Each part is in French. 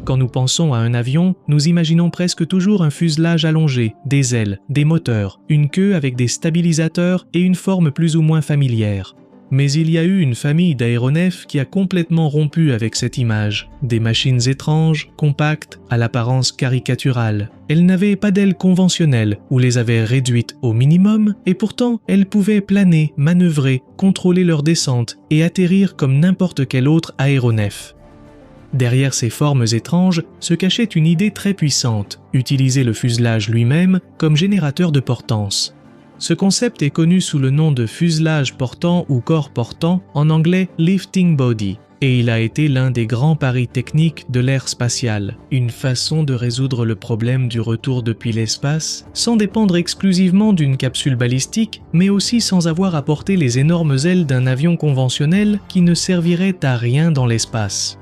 Quand nous pensons à un avion, nous imaginons presque toujours un fuselage allongé, des ailes, des moteurs, une queue avec des stabilisateurs et une forme plus ou moins familière. Mais il y a eu une famille d'aéronefs qui a complètement rompu avec cette image. Des machines étranges, compactes, à l'apparence caricaturale. Elles n'avaient pas d'ailes conventionnelles ou les avaient réduites au minimum, et pourtant elles pouvaient planer, manœuvrer, contrôler leur descente et atterrir comme n'importe quel autre aéronef. Derrière ces formes étranges se cachait une idée très puissante, utiliser le fuselage lui-même comme générateur de portance. Ce concept est connu sous le nom de fuselage portant ou corps portant, en anglais lifting body, et il a été l'un des grands paris techniques de l'ère spatiale, une façon de résoudre le problème du retour depuis l'espace, sans dépendre exclusivement d'une capsule balistique, mais aussi sans avoir à porter les énormes ailes d'un avion conventionnel qui ne servirait à rien dans l'espace.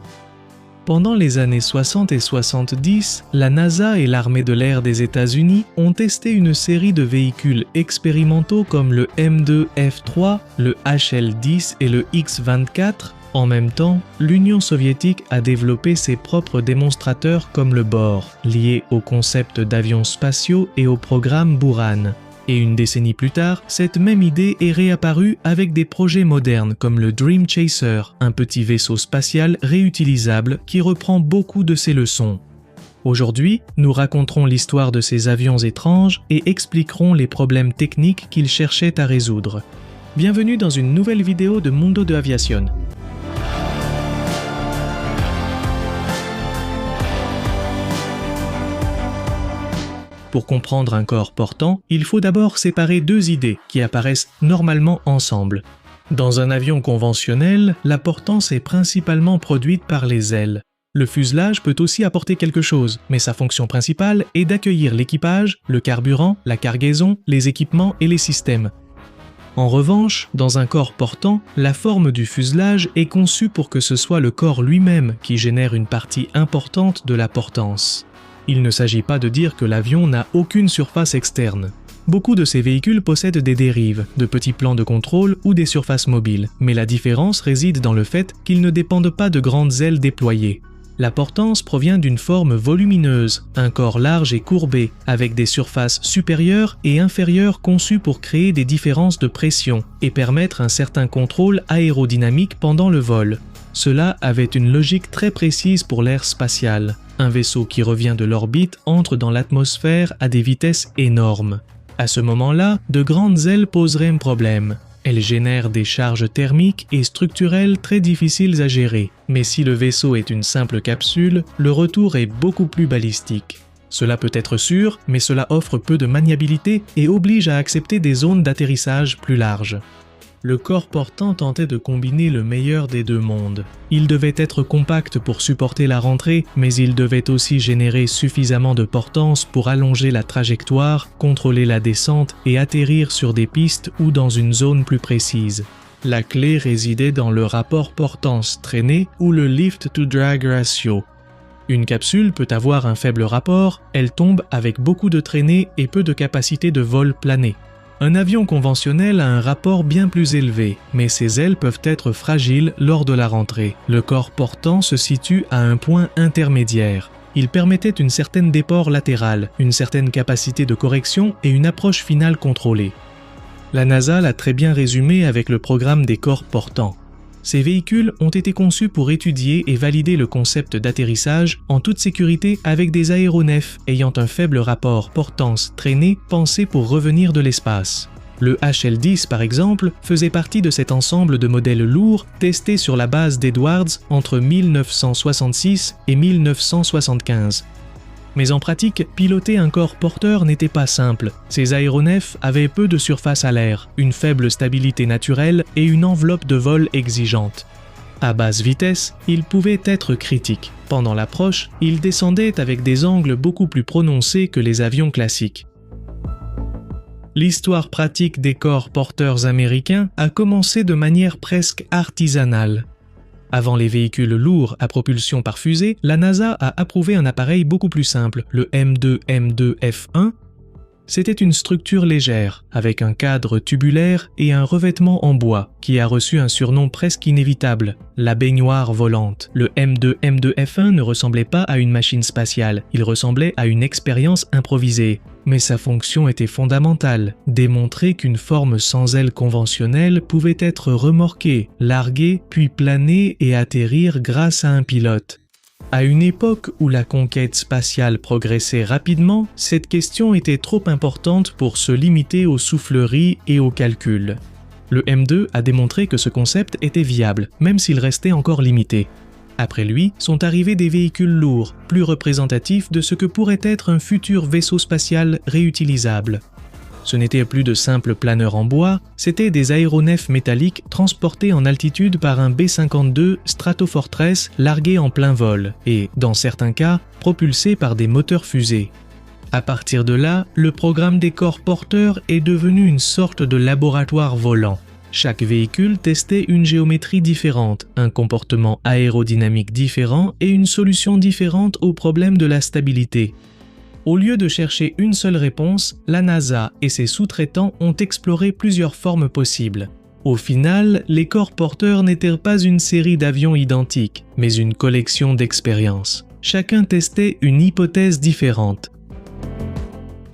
Pendant les années 60 et 70, la NASA et l'armée de l'air des États-Unis ont testé une série de véhicules expérimentaux comme le M2F3, le HL-10 et le X-24. En même temps, l'Union soviétique a développé ses propres démonstrateurs comme le Bor, lié au concept d'avions spatiaux et au programme Buran. Et une décennie plus tard, cette même idée est réapparue avec des projets modernes comme le Dream Chaser, un petit vaisseau spatial réutilisable qui reprend beaucoup de ces leçons. Aujourd'hui, nous raconterons l'histoire de ces avions étranges et expliquerons les problèmes techniques qu'ils cherchaient à résoudre. Bienvenue dans une nouvelle vidéo de Mundo de Aviación. Pour comprendre un corps portant, il faut d'abord séparer deux idées qui apparaissent normalement ensemble. Dans un avion conventionnel, la portance est principalement produite par les ailes. Le fuselage peut aussi apporter quelque chose, mais sa fonction principale est d'accueillir l'équipage, le carburant, la cargaison, les équipements et les systèmes. En revanche, dans un corps portant, la forme du fuselage est conçue pour que ce soit le corps lui-même qui génère une partie importante de la portance. Il ne s'agit pas de dire que l'avion n'a aucune surface externe. Beaucoup de ces véhicules possèdent des dérives, de petits plans de contrôle ou des surfaces mobiles, mais la différence réside dans le fait qu'ils ne dépendent pas de grandes ailes déployées. La portance provient d'une forme volumineuse, un corps large et courbé, avec des surfaces supérieures et inférieures conçues pour créer des différences de pression et permettre un certain contrôle aérodynamique pendant le vol. Cela avait une logique très précise pour l'ère spatiale. Un vaisseau qui revient de l'orbite entre dans l'atmosphère à des vitesses énormes. À ce moment-là, de grandes ailes poseraient un problème. Elles génèrent des charges thermiques et structurelles très difficiles à gérer. Mais si le vaisseau est une simple capsule, le retour est beaucoup plus balistique. Cela peut être sûr, mais cela offre peu de maniabilité et oblige à accepter des zones d'atterrissage plus larges. Le corps portant tentait de combiner le meilleur des deux mondes. Il devait être compact pour supporter la rentrée, mais il devait aussi générer suffisamment de portance pour allonger la trajectoire, contrôler la descente et atterrir sur des pistes ou dans une zone plus précise. La clé résidait dans le rapport portance-traînée ou le lift-to-drag ratio. Une capsule peut avoir un faible rapport, elle tombe avec beaucoup de traînée et peu de capacité de vol plané. Un avion conventionnel a un rapport bien plus élevé, mais ses ailes peuvent être fragiles lors de la rentrée. Le corps portant se situe à un point intermédiaire. Il permettait une certaine déport latérale, une certaine capacité de correction et une approche finale contrôlée. La NASA l'a très bien résumé avec le programme des corps portants. Ces véhicules ont été conçus pour étudier et valider le concept d'atterrissage en toute sécurité avec des aéronefs ayant un faible rapport portance-traînée pensés pour revenir de l'espace. Le HL-10 par exemple faisait partie de cet ensemble de modèles lourds testés sur la base d'Edwards entre 1966 et 1975. Mais en pratique, piloter un corps porteur n'était pas simple. Ces aéronefs avaient peu de surface à l'air, une faible stabilité naturelle et une enveloppe de vol exigeante. À basse vitesse, ils pouvaient être critiques. Pendant l'approche, ils descendaient avec des angles beaucoup plus prononcés que les avions classiques. L'histoire pratique des corps porteurs américains a commencé de manière presque artisanale. Avant les véhicules lourds à propulsion par fusée, la NASA a approuvé un appareil beaucoup plus simple, le M2F1. C'était une structure légère, avec un cadre tubulaire et un revêtement en bois, qui a reçu un surnom presque inévitable, la baignoire volante. Le M2M2F1 ne ressemblait pas à une machine spatiale, il ressemblait à une expérience improvisée. Mais sa fonction était fondamentale, démontrer qu'une forme sans aile conventionnelle pouvait être remorquée, larguée, puis planer et atterrir grâce à un pilote. À une époque où la conquête spatiale progressait rapidement, cette question était trop importante pour se limiter aux souffleries et aux calculs. Le M2 a démontré que ce concept était viable, même s'il restait encore limité. Après lui, sont arrivés des véhicules lourds, plus représentatifs de ce que pourrait être un futur vaisseau spatial réutilisable. Ce n'étaient plus de simples planeurs en bois, c'étaient des aéronefs métalliques transportés en altitude par un B-52 Stratofortress largué en plein vol et, dans certains cas, propulsés par des moteurs fusées. À partir de là, le programme des corps porteurs est devenu une sorte de laboratoire volant. Chaque véhicule testait une géométrie différente, un comportement aérodynamique différent et une solution différente au problème de la stabilité. Au lieu de chercher une seule réponse, la NASA et ses sous-traitants ont exploré plusieurs formes possibles. Au final, les corps porteurs n'étaient pas une série d'avions identiques, mais une collection d'expériences. Chacun testait une hypothèse différente.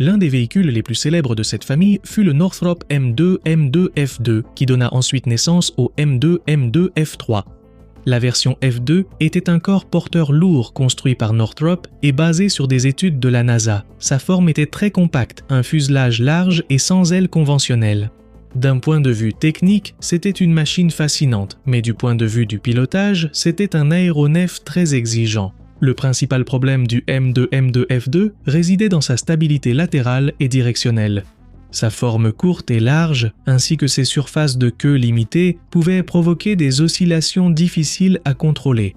L'un des véhicules les plus célèbres de cette famille fut le Northrop M2M2F2, qui donna ensuite naissance au M2M2F3. La version F2 était un corps porteur lourd construit par Northrop et basé sur des études de la NASA. Sa forme était très compacte, un fuselage large et sans ailes conventionnelles. D'un point de vue technique, c'était une machine fascinante, mais du point de vue du pilotage, c'était un aéronef très exigeant. Le principal problème du M2M2F2 résidait dans sa stabilité latérale et directionnelle. Sa forme courte et large, ainsi que ses surfaces de queue limitées, pouvaient provoquer des oscillations difficiles à contrôler.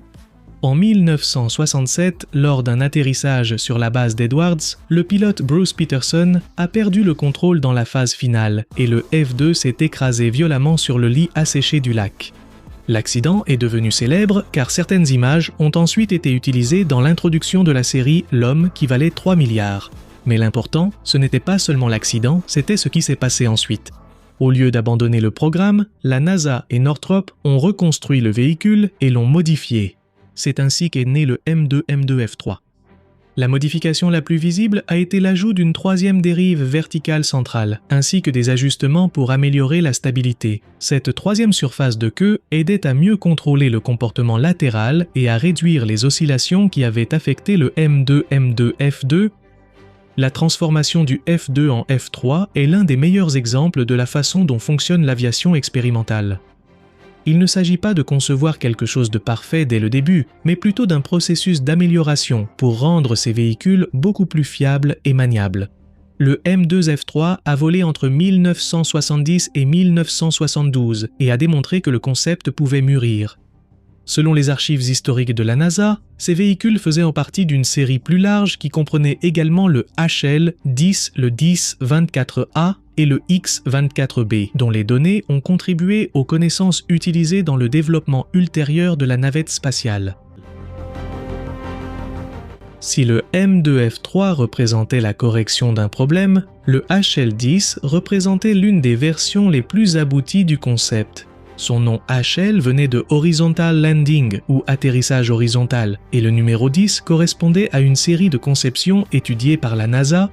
En 1967, lors d'un atterrissage sur la base d'Edwards, le pilote Bruce Peterson a perdu le contrôle dans la phase finale et le F2 s'est écrasé violemment sur le lit asséché du lac. L'accident est devenu célèbre car certaines images ont ensuite été utilisées dans l'introduction de la série L'homme qui valait 3 milliards. Mais l'important, ce n'était pas seulement l'accident, c'était ce qui s'est passé ensuite. Au lieu d'abandonner le programme, la NASA et Northrop ont reconstruit le véhicule et l'ont modifié. C'est ainsi qu'est né le M2M2F3. La modification la plus visible a été l'ajout d'une troisième dérive verticale centrale, ainsi que des ajustements pour améliorer la stabilité. Cette troisième surface de queue aidait à mieux contrôler le comportement latéral et à réduire les oscillations qui avaient affecté le M2M2F2. La transformation du F2 en F3 est l'un des meilleurs exemples de la façon dont fonctionne l'aviation expérimentale. Il ne s'agit pas de concevoir quelque chose de parfait dès le début, mais plutôt d'un processus d'amélioration pour rendre ces véhicules beaucoup plus fiables et maniables. Le M2F3 a volé entre 1970 et 1972 et a démontré que le concept pouvait mûrir. Selon les archives historiques de la NASA, ces véhicules faisaient en partie d'une série plus large qui comprenait également le HL-10, le 10-24A et le X-24B, dont les données ont contribué aux connaissances utilisées dans le développement ultérieur de la navette spatiale. Si le M2F3 représentait la correction d'un problème, le HL-10 représentait l'une des versions les plus abouties du concept. Son nom HL venait de Horizontal Landing ou atterrissage horizontal et le numéro 10 correspondait à une série de conceptions étudiées par la NASA.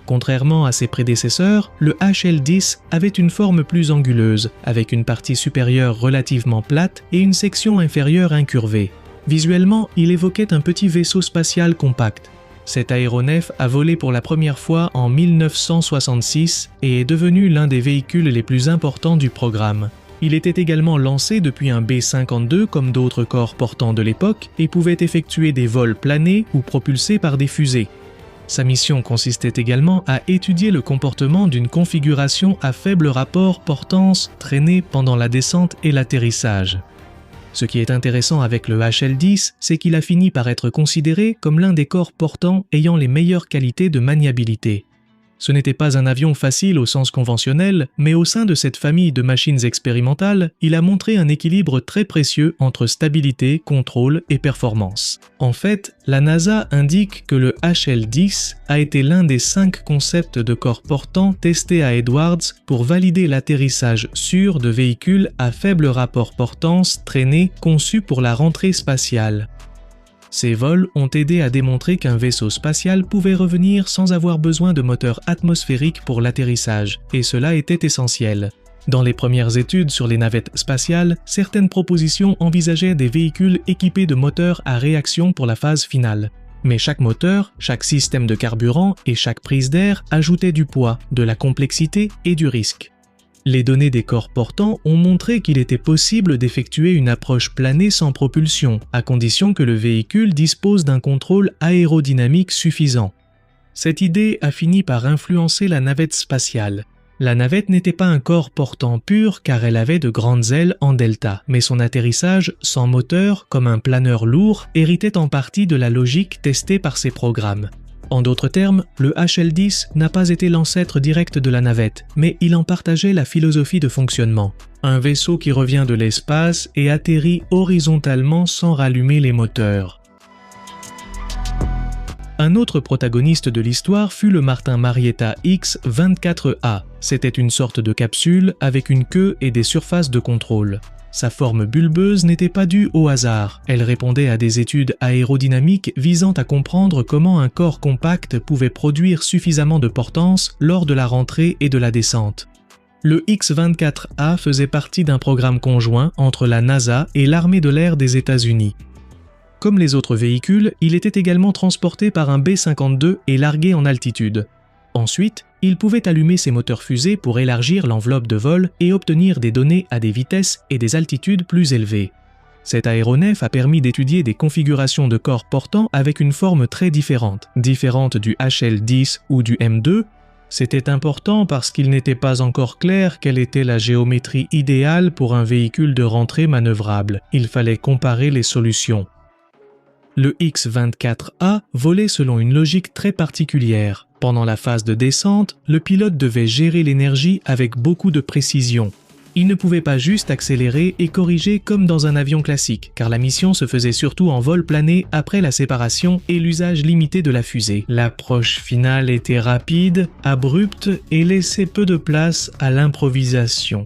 Contrairement à ses prédécesseurs, le HL-10 avait une forme plus anguleuse, avec une partie supérieure relativement plate et une section inférieure incurvée. Visuellement, il évoquait un petit vaisseau spatial compact. Cet aéronef a volé pour la première fois en 1966 et est devenu l'un des véhicules les plus importants du programme. Il était également lancé depuis un B-52 comme d'autres corps portants de l'époque et pouvait effectuer des vols planés ou propulsés par des fusées. Sa mission consistait également à étudier le comportement d'une configuration à faible rapport portance traînée pendant la descente et l'atterrissage. Ce qui est intéressant avec le HL-10, c'est qu'il a fini par être considéré comme l'un des corps portants ayant les meilleures qualités de maniabilité. Ce n'était pas un avion facile au sens conventionnel, mais au sein de cette famille de machines expérimentales, il a montré un équilibre très précieux entre stabilité, contrôle et performance. En fait, la NASA indique que le HL-10 a été l'un des 5 concepts de corps portant testés à Edwards pour valider l'atterrissage sûr de véhicules à faible rapport portance-traînée conçus pour la rentrée spatiale. Ces vols ont aidé à démontrer qu'un vaisseau spatial pouvait revenir sans avoir besoin de moteurs atmosphériques pour l'atterrissage, et cela était essentiel. Dans les premières études sur les navettes spatiales, certaines propositions envisageaient des véhicules équipés de moteurs à réaction pour la phase finale. Mais chaque moteur, chaque système de carburant et chaque prise d'air ajoutaient du poids, de la complexité et du risque. Les données des corps portants ont montré qu'il était possible d'effectuer une approche planée sans propulsion, à condition que le véhicule dispose d'un contrôle aérodynamique suffisant. Cette idée a fini par influencer la navette spatiale. La navette n'était pas un corps portant pur car elle avait de grandes ailes en delta, mais son atterrissage sans moteur, comme un planeur lourd, héritait en partie de la logique testée par ces programmes. En d'autres termes, le HL-10 n'a pas été l'ancêtre direct de la navette, mais il en partageait la philosophie de fonctionnement. Un vaisseau qui revient de l'espace et atterrit horizontalement sans rallumer les moteurs. Un autre protagoniste de l'histoire fut le Martin Marietta X-24A. C'était une sorte de capsule avec une queue et des surfaces de contrôle. Sa forme bulbeuse n'était pas due au hasard, elle répondait à des études aérodynamiques visant à comprendre comment un corps compact pouvait produire suffisamment de portance lors de la rentrée et de la descente. Le X-24A faisait partie d'un programme conjoint entre la NASA et l'armée de l'air des États-Unis. Comme les autres véhicules, il était également transporté par un B-52 et largué en altitude. Ensuite, il pouvait allumer ses moteurs fusées pour élargir l'enveloppe de vol et obtenir des données à des vitesses et des altitudes plus élevées. Cet aéronef a permis d'étudier des configurations de corps portants avec une forme très différente du HL-10 ou du M2. C'était important parce qu'il n'était pas encore clair quelle était la géométrie idéale pour un véhicule de rentrée manœuvrable. Il fallait comparer les solutions. Le X-24A volait selon une logique très particulière. Pendant la phase de descente, le pilote devait gérer l'énergie avec beaucoup de précision. Il ne pouvait pas juste accélérer et corriger comme dans un avion classique, car la mission se faisait surtout en vol plané après la séparation et l'usage limité de la fusée. L'approche finale était rapide, abrupte et laissait peu de place à l'improvisation.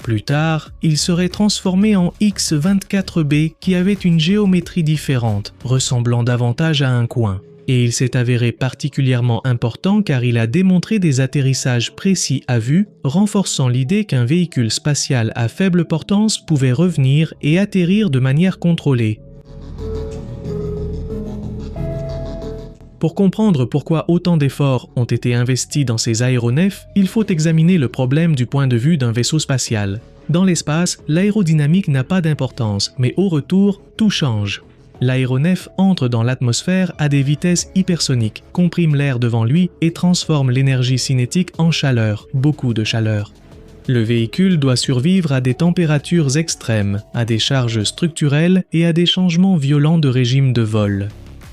Plus tard, il serait transformé en X-24B qui avait une géométrie différente, ressemblant davantage à un coin. Et il s'est avéré particulièrement important car il a démontré des atterrissages précis à vue, renforçant l'idée qu'un véhicule spatial à faible portance pouvait revenir et atterrir de manière contrôlée. Pour comprendre pourquoi autant d'efforts ont été investis dans ces aéronefs, il faut examiner le problème du point de vue d'un vaisseau spatial. Dans l'espace, l'aérodynamique n'a pas d'importance, mais au retour, tout change. L'aéronef entre dans l'atmosphère à des vitesses hypersoniques, comprime l'air devant lui et transforme l'énergie cinétique en chaleur, beaucoup de chaleur. Le véhicule doit survivre à des températures extrêmes, à des charges structurelles et à des changements violents de régime de vol.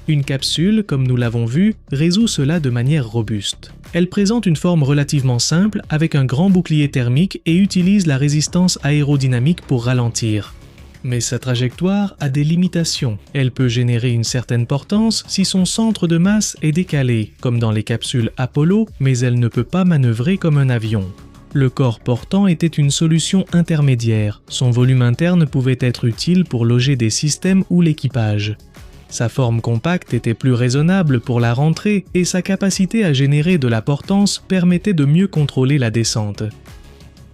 Une capsule, comme nous l'avons vu, résout cela de manière robuste. Elle présente une forme relativement simple avec un grand bouclier thermique et utilise la résistance aérodynamique pour ralentir. Mais sa trajectoire a des limitations. Elle peut générer une certaine portance si son centre de masse est décalé, comme dans les capsules Apollo, mais elle ne peut pas manœuvrer comme un avion. Le corps portant était une solution intermédiaire. Son volume interne pouvait être utile pour loger des systèmes ou l'équipage. Sa forme compacte était plus raisonnable pour la rentrée et sa capacité à générer de la portance permettait de mieux contrôler la descente.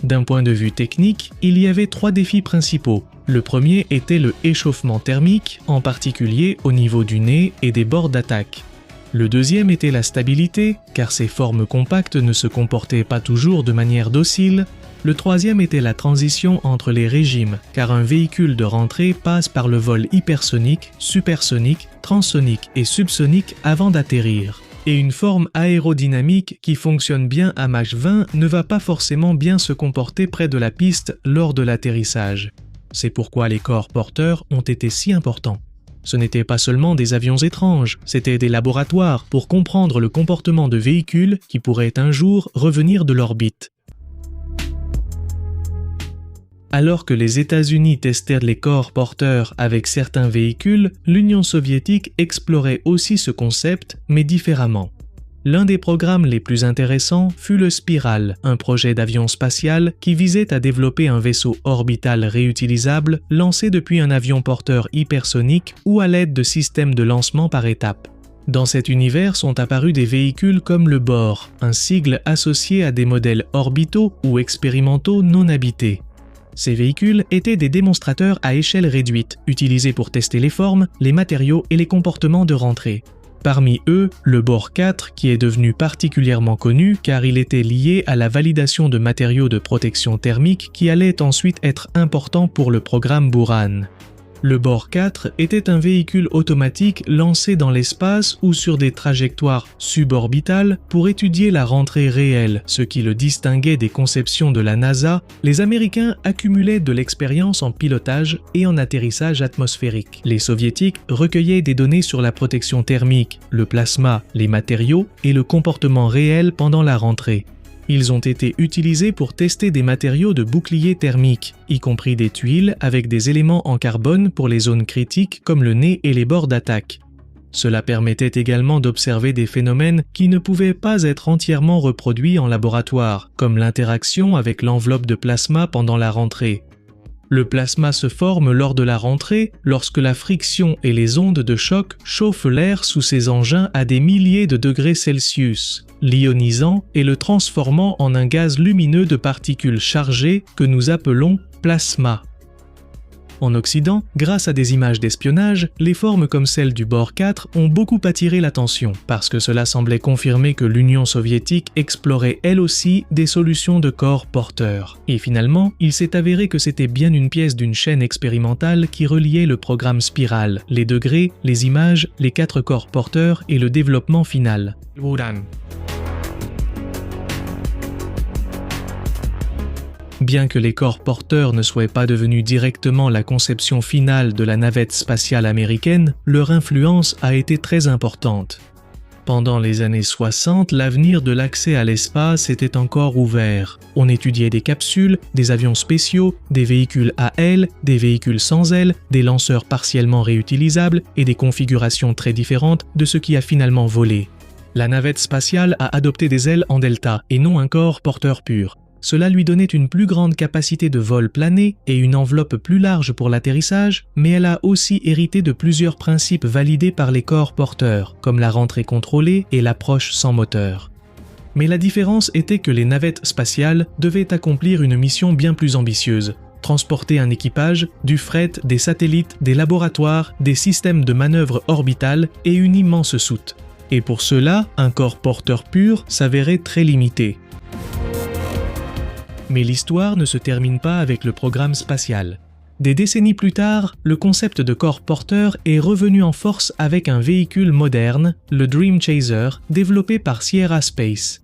D'un point de vue technique, il y avait 3 défis principaux. Le premier était le échauffement thermique, en particulier au niveau du nez et des bords d'attaque. Le deuxième était la stabilité, car ces formes compactes ne se comportaient pas toujours de manière docile. Le troisième était la transition entre les régimes, car un véhicule de rentrée passe par le vol hypersonique, supersonique, transsonique et subsonique avant d'atterrir. Et une forme aérodynamique qui fonctionne bien à Mach 20 ne va pas forcément bien se comporter près de la piste lors de l'atterrissage. C'est pourquoi les corps porteurs ont été si importants. Ce n'étaient pas seulement des avions étranges, c'étaient des laboratoires pour comprendre le comportement de véhicules qui pourraient un jour revenir de l'orbite. Alors que les États-Unis testèrent les corps porteurs avec certains véhicules, l'Union soviétique explorait aussi ce concept, mais différemment. L'un des programmes les plus intéressants fut le Spiral, un projet d'avion spatial qui visait à développer un vaisseau orbital réutilisable lancé depuis un avion porteur hypersonique ou à l'aide de systèmes de lancement par étapes. Dans cet univers sont apparus des véhicules comme le Bor, un sigle associé à des modèles orbitaux ou expérimentaux non habités. Ces véhicules étaient des démonstrateurs à échelle réduite, utilisés pour tester les formes, les matériaux et les comportements de rentrée. Parmi eux, le Bor 4 qui est devenu particulièrement connu car il était lié à la validation de matériaux de protection thermique qui allaient ensuite être importants pour le programme Buran. Le Bor 4 était un véhicule automatique lancé dans l'espace ou sur des trajectoires suborbitales pour étudier la rentrée réelle, ce qui le distinguait des conceptions de la NASA. Les Américains accumulaient de l'expérience en pilotage et en atterrissage atmosphérique. Les Soviétiques recueillaient des données sur la protection thermique, le plasma, les matériaux et le comportement réel pendant la rentrée. Ils ont été utilisés pour tester des matériaux de bouclier thermique, y compris des tuiles avec des éléments en carbone pour les zones critiques comme le nez et les bords d'attaque. Cela permettait également d'observer des phénomènes qui ne pouvaient pas être entièrement reproduits en laboratoire, comme l'interaction avec l'enveloppe de plasma pendant la rentrée. Le plasma se forme lors de la rentrée lorsque la friction et les ondes de choc chauffent l'air sous ces engins à des milliers de degrés Celsius, l'ionisant et le transformant en un gaz lumineux de particules chargées que nous appelons plasma. En Occident, grâce à des images d'espionnage, les formes comme celle du Bor 4 ont beaucoup attiré l'attention, parce que cela semblait confirmer que l'Union soviétique explorait elle aussi des solutions de corps porteurs. Et finalement, il s'est avéré que c'était bien une pièce d'une chaîne expérimentale qui reliait le programme Spiral, les degrés, les images, les 4 corps porteurs et le développement final. Bien que les corps porteurs ne soient pas devenus directement la conception finale de la navette spatiale américaine, leur influence a été très importante. Pendant les années 60, l'avenir de l'accès à l'espace était encore ouvert. On étudiait des capsules, des avions spéciaux, des véhicules à ailes, des véhicules sans ailes, des lanceurs partiellement réutilisables et des configurations très différentes de ce qui a finalement volé. La navette spatiale a adopté des ailes en delta et non un corps porteur pur. Cela lui donnait une plus grande capacité de vol plané et une enveloppe plus large pour l'atterrissage, mais elle a aussi hérité de plusieurs principes validés par les corps porteurs, comme la rentrée contrôlée et l'approche sans moteur. Mais la différence était que les navettes spatiales devaient accomplir une mission bien plus ambitieuse, transporter un équipage, du fret, des satellites, des laboratoires, des systèmes de manœuvre orbitales et une immense soute. Et pour cela, un corps porteur pur s'avérait très limité. Mais l'histoire ne se termine pas avec le programme spatial. Des décennies plus tard, le concept de corps porteur est revenu en force avec un véhicule moderne, le Dream Chaser, développé par Sierra Space.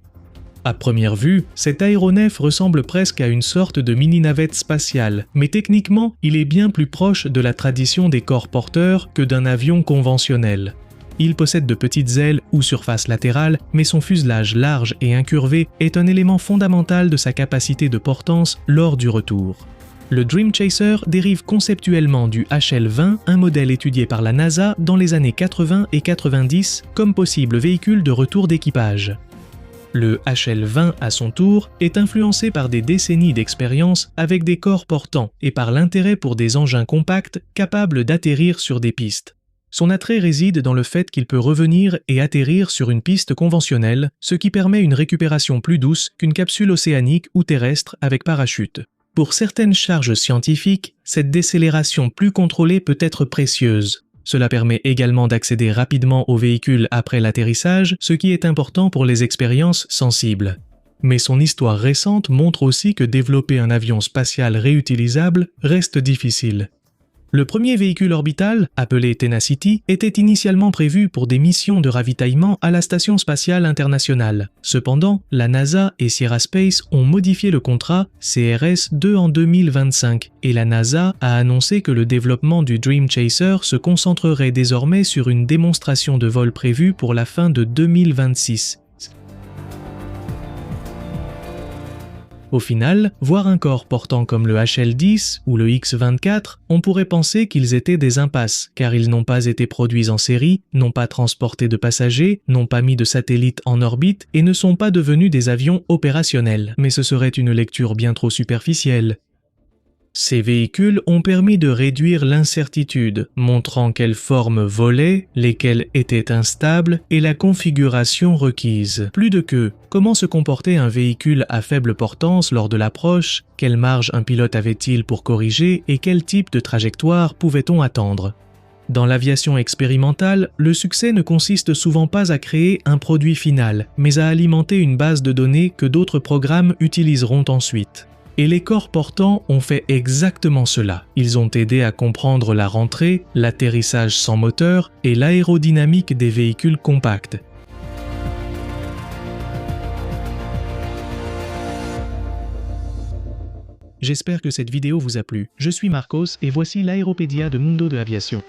À première vue, cet aéronef ressemble presque à une sorte de mini-navette spatiale, mais techniquement, il est bien plus proche de la tradition des corps porteurs que d'un avion conventionnel. Il possède de petites ailes ou surfaces latérales, mais son fuselage large et incurvé est un élément fondamental de sa capacité de portance lors du retour. Le Dream Chaser dérive conceptuellement du HL-20, un modèle étudié par la NASA dans les années 80 et 90 comme possible véhicule de retour d'équipage. Le HL-20, à son tour, est influencé par des décennies d'expérience avec des corps portants et par l'intérêt pour des engins compacts capables d'atterrir sur des pistes. Son attrait réside dans le fait qu'il peut revenir et atterrir sur une piste conventionnelle, ce qui permet une récupération plus douce qu'une capsule océanique ou terrestre avec parachute. Pour certaines charges scientifiques, cette décélération plus contrôlée peut être précieuse. Cela permet également d'accéder rapidement au véhicule après l'atterrissage, ce qui est important pour les expériences sensibles. Mais son histoire récente montre aussi que développer un avion spatial réutilisable reste difficile. Le premier véhicule orbital, appelé Tenacity, était initialement prévu pour des missions de ravitaillement à la Station spatiale internationale. Cependant, la NASA et Sierra Space ont modifié le contrat CRS-2 en 2025 et la NASA a annoncé que le développement du Dream Chaser se concentrerait désormais sur une démonstration de vol prévue pour la fin de 2026. Au final, voir un corps portant comme le HL-10 ou le X-24, on pourrait penser qu'ils étaient des impasses, car ils n'ont pas été produits en série, n'ont pas transporté de passagers, n'ont pas mis de satellites en orbite et ne sont pas devenus des avions opérationnels. Mais ce serait une lecture bien trop superficielle. Ces véhicules ont permis de réduire l'incertitude, montrant quelles formes volaient, lesquelles étaient instables et la configuration requise. Plus de que, comment se comportait un véhicule à faible portance lors de l'approche, quelle marge un pilote avait-il pour corriger et quel type de trajectoire pouvait-on attendre. Dans l'aviation expérimentale, le succès ne consiste souvent pas à créer un produit final, mais à alimenter une base de données que d'autres programmes utiliseront ensuite. Et les corps portants ont fait exactement cela. Ils ont aidé à comprendre la rentrée, l'atterrissage sans moteur et l'aérodynamique des véhicules compacts. J'espère que cette vidéo vous a plu. Je suis Marcos et voici l'Aéropédia de Mundo de Aviation.